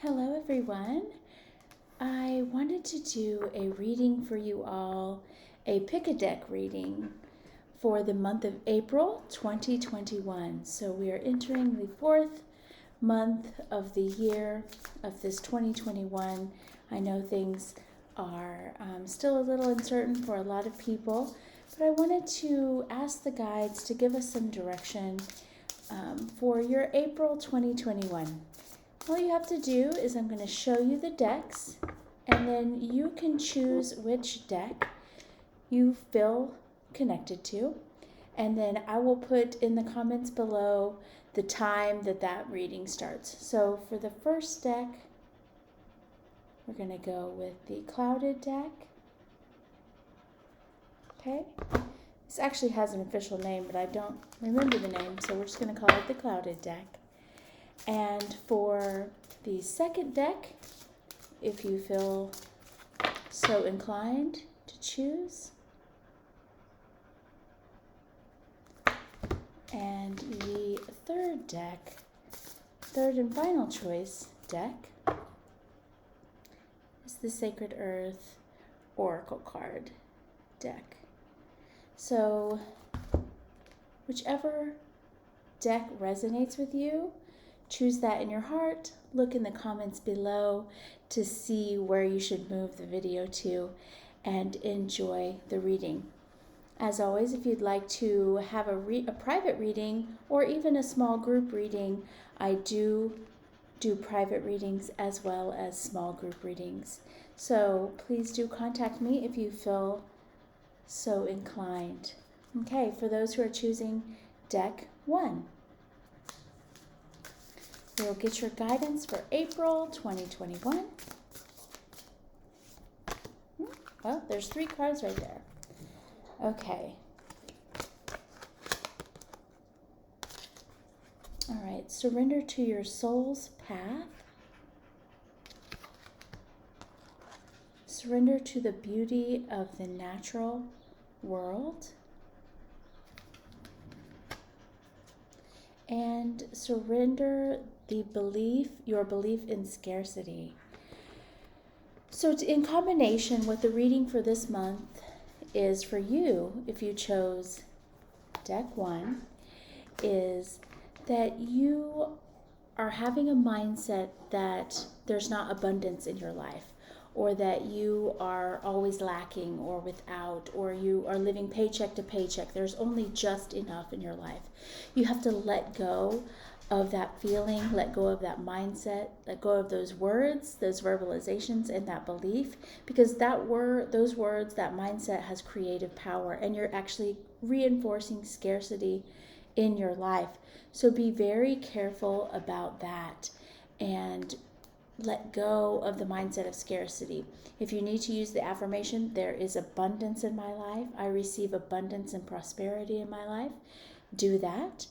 Hello, everyone. I wanted to do a reading for you all, a pick a deck reading for the month of April 2021. So we are entering the fourth month of the year of this 2021. I know things are still a little uncertain for a lot of people, but I wanted to ask the guides to give us some direction for your April 2021. All you have to do is I'm going to show you the decks, and then you can choose which deck you feel connected to. And then I will put in the comments below the time that reading starts. So for the first deck, we're going to go with the Clouded deck. Okay. This actually has an official name, but I don't remember the name, so we're just going to call it the Clouded deck. And for the second deck, if you feel so inclined to choose, and the third deck, third and final choice deck, is the Sacred Earth Oracle card deck. So whichever deck resonates with you, choose that in your heart. Look in the comments below to see where you should move the video to, and enjoy the reading. As always, if you'd like to have a private reading or even a small group reading, I do private readings as well as small group readings. So please do contact me if you feel so inclined. Okay, for those who are choosing deck 1. You'll get your guidance for April 2021. Well, there's 3 cards right there. Okay. All right, surrender to your soul's path. Surrender to the beauty of the natural world. And surrender your belief in scarcity. So in combination with the reading for this month is for you, if you chose deck 1, is that you are having a mindset that there's not abundance in your life, or that you are always lacking or without, or you are living paycheck to paycheck. There's only just enough in your life. You have to let go of that feeling, let go of that mindset, let go of those words, those verbalizations, and that belief, because those words, that mindset has creative power, and you're actually reinforcing scarcity in your life. So be very careful about that and let go of the mindset of scarcity. If you need to use the affirmation, there is abundance in my life, I receive abundance and prosperity in my life, do that.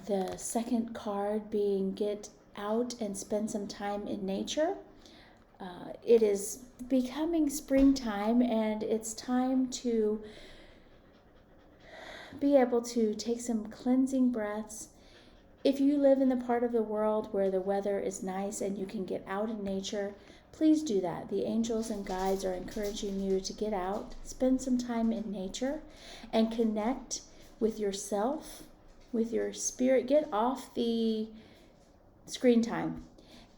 The second card being get out and spend some time in nature. It is becoming springtime, and it's time to be able to take some cleansing breaths. If you live in the part of the world where the weather is nice and you can get out in nature, please do that. The angels and guides are encouraging you to get out, spend some time in nature, and connect with yourself, with your spirit. Get off the screen time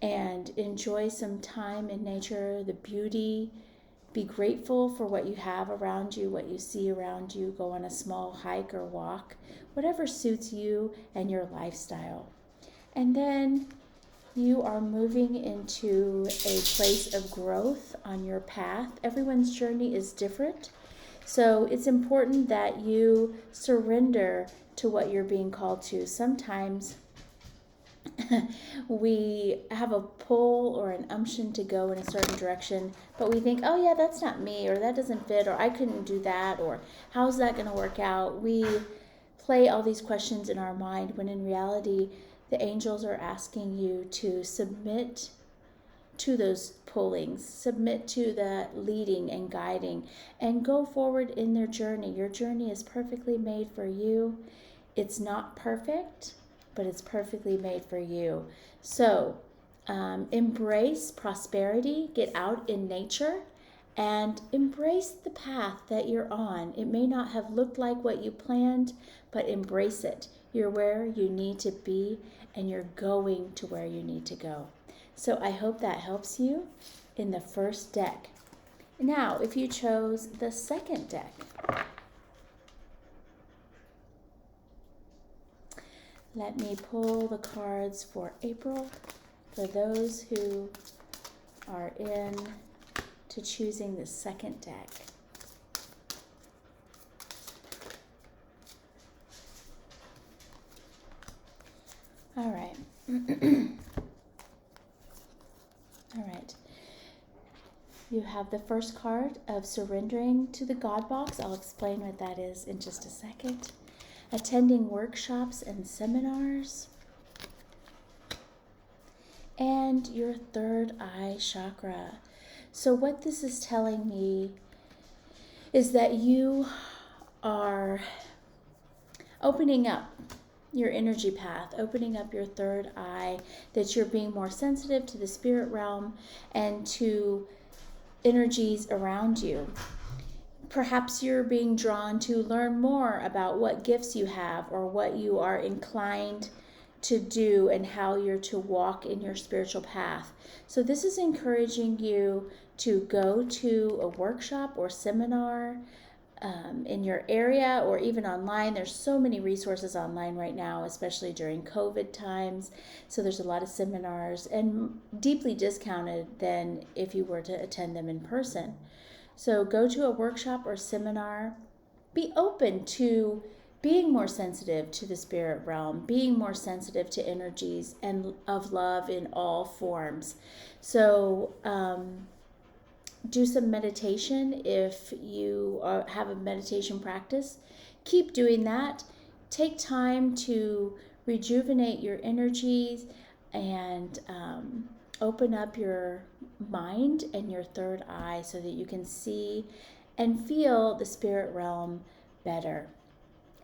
and enjoy some time in nature, the beauty. Be grateful for what you have around you, what you see around you. Go on a small hike or walk, whatever suits you and your lifestyle. And then you are moving into a place of growth on your path. Everyone's journey is different. So it's important that you surrender to what you're being called to. Sometimes we have a pull or an umption to go in a certain direction, but we think, oh yeah, that's not me, or that doesn't fit, or I couldn't do that, or how's that going to work out? We play all these questions in our mind, when in reality, the angels are asking you to submit to those pullings, submit to the leading and guiding, and go forward in their journey. Your journey is perfectly made for you. It's not perfect, but it's perfectly made for you. So Embrace prosperity, get out in nature, and embrace the path that you're on. It may not have looked like what you planned, but embrace it. You're where you need to be, and you're going to where you need to go. So I hope that helps you in the first deck. Now, if you chose the second deck, let me pull the cards for April for those who are in to choosing the second deck. All right. All right. You have the first card of surrendering to the God box. I'll explain what that is in just a second. Attending workshops and seminars. And your third eye chakra. So what this is telling me is that you are opening up your energy path, opening up your third eye, that you're being more sensitive to the spirit realm and to energies around you. Perhaps you're being drawn to learn more about what gifts you have or what you are inclined to do and how you're to walk in your spiritual path. So this is encouraging you to go to a workshop or seminar in your area or even online. There's so many resources online right now, especially during COVID times. So there's a lot of seminars and deeply discounted than if you were to attend them in person. So go to a workshop or seminar. Be open to being more sensitive to the spirit realm, being more sensitive to energies and of love in all forms. So do some meditation if you have a meditation practice. Keep doing that. Take time to rejuvenate your energies and open up your mind and your third eye so that you can see and feel the spirit realm better.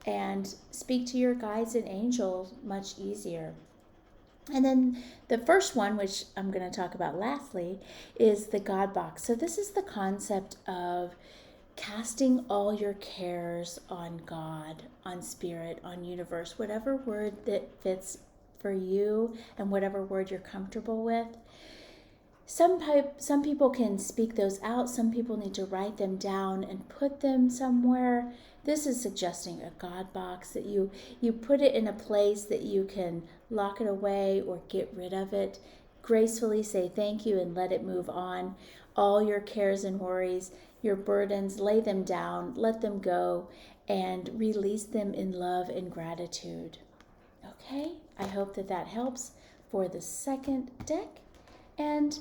And speak to your guides and angels much easier. And then the first one, which I'm going to talk about lastly, is the God box. So this is the concept of casting all your cares on God, on spirit, on universe, whatever word that fits for you and whatever word you're comfortable with. Some people can speak those out. Some people need to write them down and put them somewhere. This is suggesting a God box, that you put it in a place that you can lock it away or get rid of it. Gracefully say thank you and let it move on. All your cares and worries, your burdens, lay them down, let them go, and release them in love and gratitude. Okay, I hope that helps for the second deck. And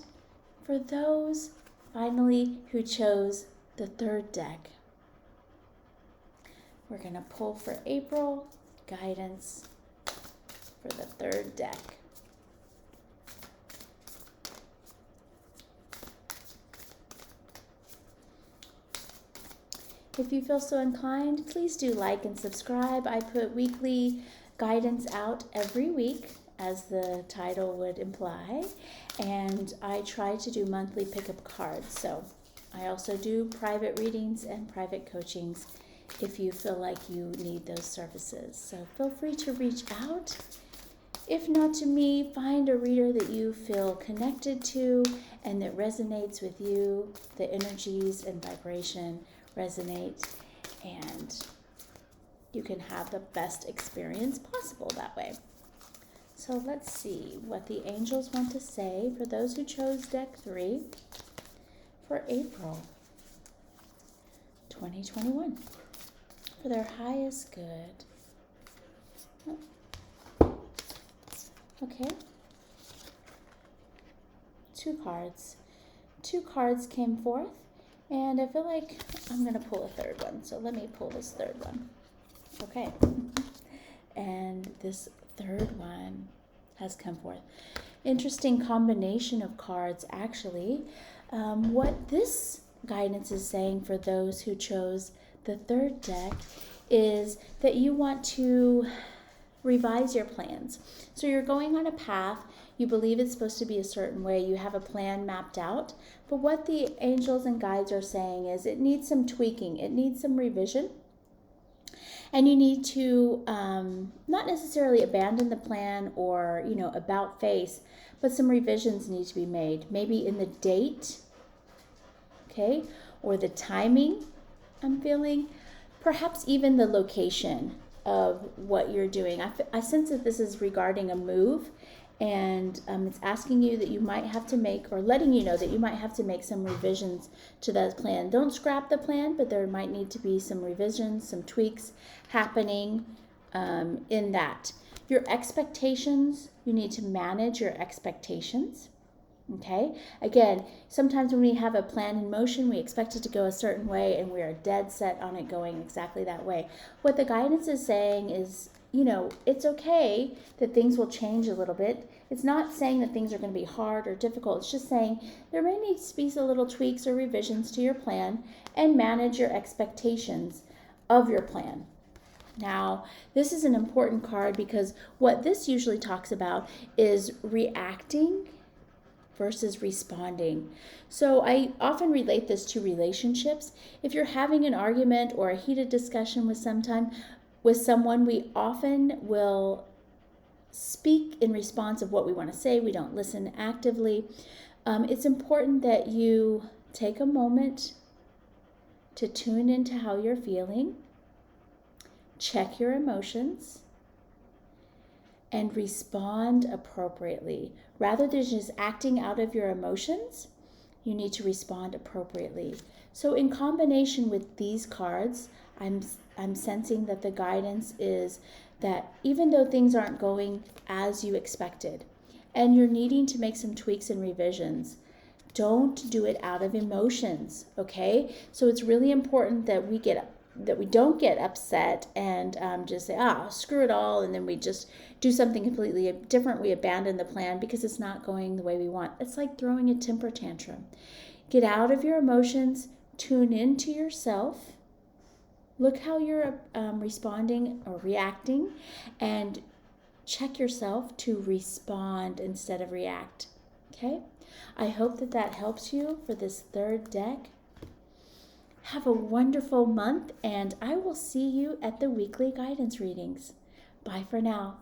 for those, finally, who chose the third deck, we're going to pull for April guidance for the third deck. If you feel so inclined, please do like and subscribe. I put weekly guidance out every week, as the title would imply, and I try to do monthly pickup cards. So I also do private readings and private coachings if you feel like you need those services. So feel free to reach out. If not to me, find a reader that you feel connected to and that resonates with you. The energies and vibration resonate, and you can have the best experience possible that way. So let's see what the angels want to say for those who chose deck 3 for April 2021 for their highest good. Okay. Two cards came forth, and I feel like I'm going to pull a third one. So let me pull this third one. Okay. And this third one has come forth. Interesting combination of cards, actually. What this guidance is saying for those who chose the third deck is that you want to revise your plans. So you're going on a path, You believe it's supposed to be a certain way. You have a plan mapped out. But what the angels and guides are saying is it needs some tweaking. It needs some revision. And you need to not necessarily abandon the plan or, about face, but some revisions need to be made. Maybe in the date, okay, or the timing, I'm feeling, perhaps even the location of what you're doing. I sense that this is regarding a move, and it's asking you that you might have to make, or letting you know that you might have to make some revisions to that plan. Don't scrap the plan, but there might need to be some revisions, some tweaks happening in that. Your expectations, you need to manage your expectations. Okay, again, sometimes when we have a plan in motion, we expect it to go a certain way and we are dead set on it going exactly that way. What the guidance is saying is, it's okay that things will change a little bit. It's not saying that things are going to be hard or difficult. It's just saying there may need to be some little tweaks or revisions to your plan, and manage your expectations of your plan. Now, this is an important card because what this usually talks about is reacting versus responding. So I often relate this to relationships. If you're having an argument or a heated discussion with someone, we often will speak in response of what we want to say. We don't listen actively. It's important that you take a moment to tune into how you're feeling, check your emotions, and respond appropriately. Rather than just acting out of your emotions, you need to respond appropriately. So in combination with these cards, I'm sensing that the guidance is that even though things aren't going as you expected, and you're needing to make some tweaks and revisions, don't do it out of emotions, okay? So it's really important that we don't get upset and just say, screw it all, and then we just do something completely different. We abandon the plan because it's not going the way we want. It's like throwing a temper tantrum. Get out of your emotions, tune into yourself, look how you're responding or reacting, and check yourself to respond instead of react, okay? I hope that helps you for this third deck. Have a wonderful month, and I will see you at the weekly guidance readings. Bye for now.